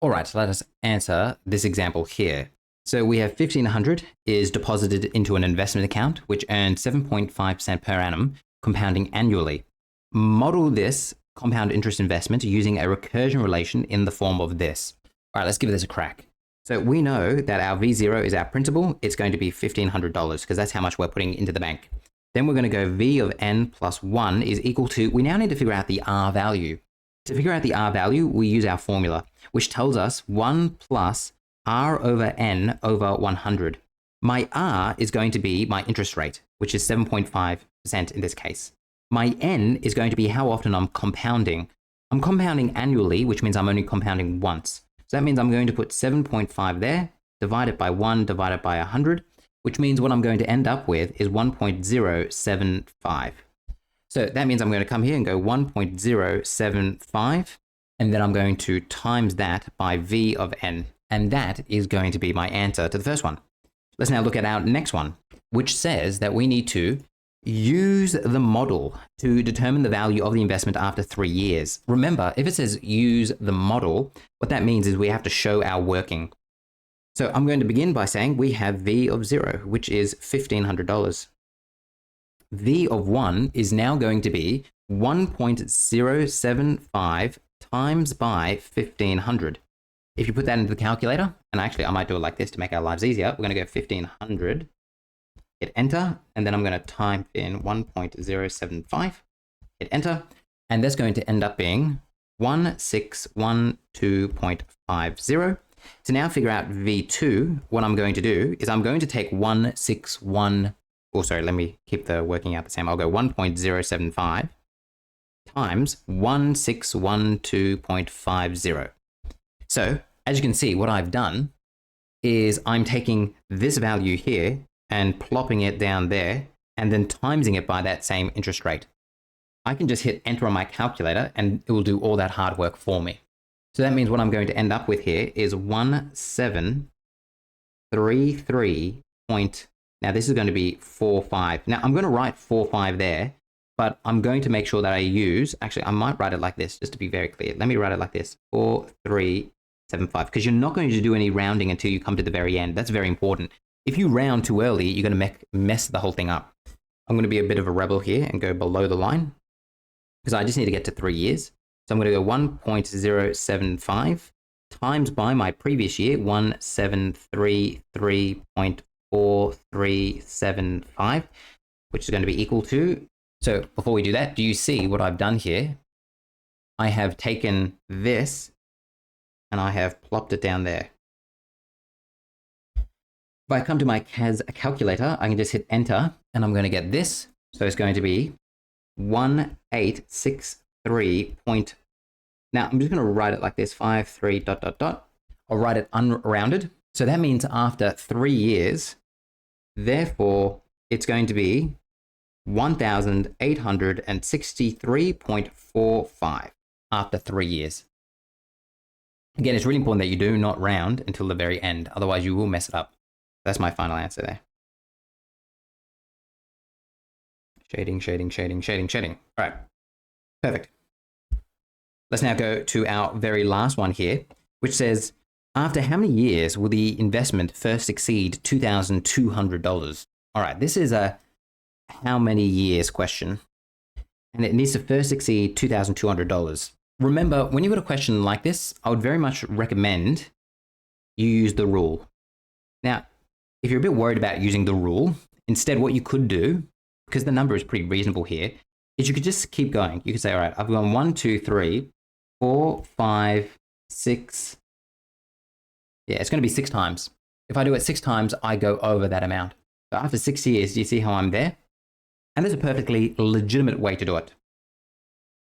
All right, so let us answer this example here. So we have 1,500 is deposited into an investment account, which earns 7.5% per annum, compounding annually. Model this compound interest investment using a recursion relation in the form of this. All right, let's give this a crack. So we know that our V0 is our principal. It's going to be $1,500 because that's how much we're putting into the bank. Then we're going to go V of n plus 1 is equal to, we now need to figure out the R value. To figure out the R value, we use our formula, which tells us 1 plus R over n over 100. My R is going to be my interest rate, which is 7.5% in this case. My n is going to be how often I'm compounding. I'm compounding annually, which means I'm only compounding once. So that means I'm going to put 7.5 there, divide it by 1, divided by 100, which means what I'm going to end up with is 1.075. So that means I'm going to come here and go 1.075, and then I'm going to times that by V of n. And that is going to be my answer to the first one. Let's now look at our next one, which says that we need to use the model to determine the value of the investment after 3 years. Remember, if it says use the model, what that means is we have to show our working. So I'm going to begin by saying we have V of 0, which is $1,500. V of 1 is now going to be 1.075 times by 1,500. If you put that into the calculator, and actually I might do it like this to make our lives easier, we're going to go 1,500, hit enter, and then I'm going to type in 1.075, hit enter, and that's going to end up being 1612.50. To now figure out V2, what I'm going to do is I'm going to take 161, oh sorry, let me keep the working out the same. I'll go 1.075 times 1612.50. So as you can see, what I've done is I'm taking this value here and plopping it down there and then timesing it by that same interest rate. I can just hit enter on my calculator and it will do all that hard work for me. So that means what I'm going to end up with here is 1733 point, now this is going to be 45. Now I'm going to write 45 there, but I'm going to make sure that I use, actually I might write it like this just to be very clear. Let me write it like this, 4375, because you're not going to do any rounding until you come to the very end. That's very important. If you round too early, you're going to mess the whole thing up. I'm going to be a bit of a rebel here and go below the line because I just need to get to 3 years. So I'm going to go 1.075 times by my previous year, 1733.4375, which is going to be equal to. So before we do that, do you see what I've done here? I have taken this and I have plopped it down there. If I come to my CAS calculator, I can just hit enter and I'm going to get this. So it's going to be 1863 point. Now I'm just going to write it like this, 53 dot dot dot. I'll write it unrounded. So that means after 3 years, therefore it's going to be 1863.45 after 3 years. Again, it's really important that you do not round until the very end. Otherwise you will mess it up. That's my final answer there. Shading, shading, shading, shading, shading. All right, perfect. Let's now go to our very last one here, which says, after how many years will the investment first exceed $2,200? All right, this is a how many years question, and it needs to first exceed $2,200. Remember, when you've got a question like this, I would very much recommend you use the rule. Now, if you're a bit worried about using the rule, instead what you could do, because the number is pretty reasonable here, is you could just keep going. You could say, all right, I've gone 1, 2, 3, 4, 5, 6. Yeah, it's going to be 6 times. If I do it 6 times, I go over that amount. So after 6 years, do you see how I'm there? And there's a perfectly legitimate way to do it.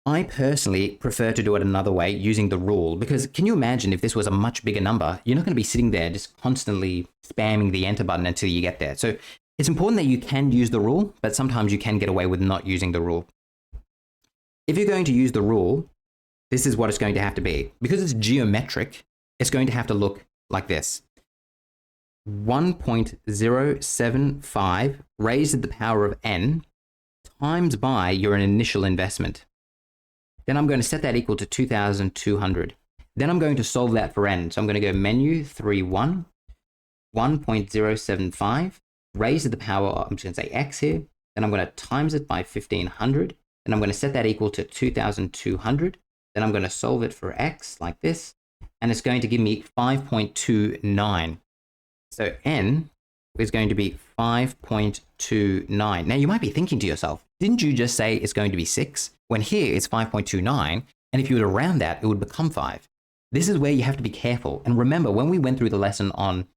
I personally prefer to do it another way using the rule, because can you imagine if this was a much bigger number? You're not going to be sitting there just constantly spamming the enter button until you get there. So it's important that you can use the rule, but sometimes you can get away with not using the rule. If you're going to use the rule, this is what it's going to have to be. Because it's geometric, it's going to have to look like this. 1.075 raised to the power of n times by your initial investment. Then I'm going to set that equal to 2,200. Then I'm going to solve that for n. So I'm going to go menu 31, 1.075, raised to the power, I'm just going to say x here. Then I'm going to times it by 1500. Then I'm going to set that equal to 2200. Then I'm going to solve it for x like this. And it's going to give me 5.29. So n is going to be 5.29. Now you might be thinking to yourself, didn't you just say it's going to be 6? When here it's 5.29, and if you were to round that, it would become 5. This is where you have to be careful. And remember, when we went through the lesson on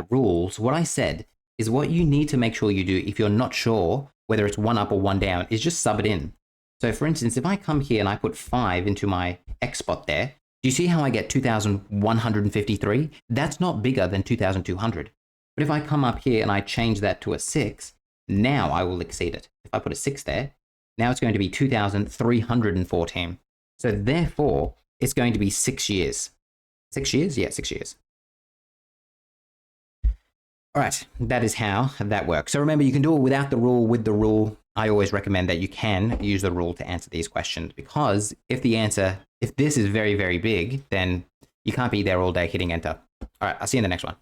rules, what I said is what you need to make sure you do if you're not sure whether it's one up or one down is just sub it in. So for instance, if I come here and I put 5 into my x spot there, do you see how I get 2,153? That's not bigger than 2,200. But if I come up here and I change that to a 6, now I will exceed it. If I put a 6 there, now it's going to be 2,314. So therefore, it's going to be 6 years. 6 years? Yeah, 6 years. All right, that is how that works. So remember, you can do it without the rule, with the rule. I always recommend that you can use the rule to answer these questions, because if this is very, very big, then you can't be there all day hitting enter. All right, I'll see you in the next one.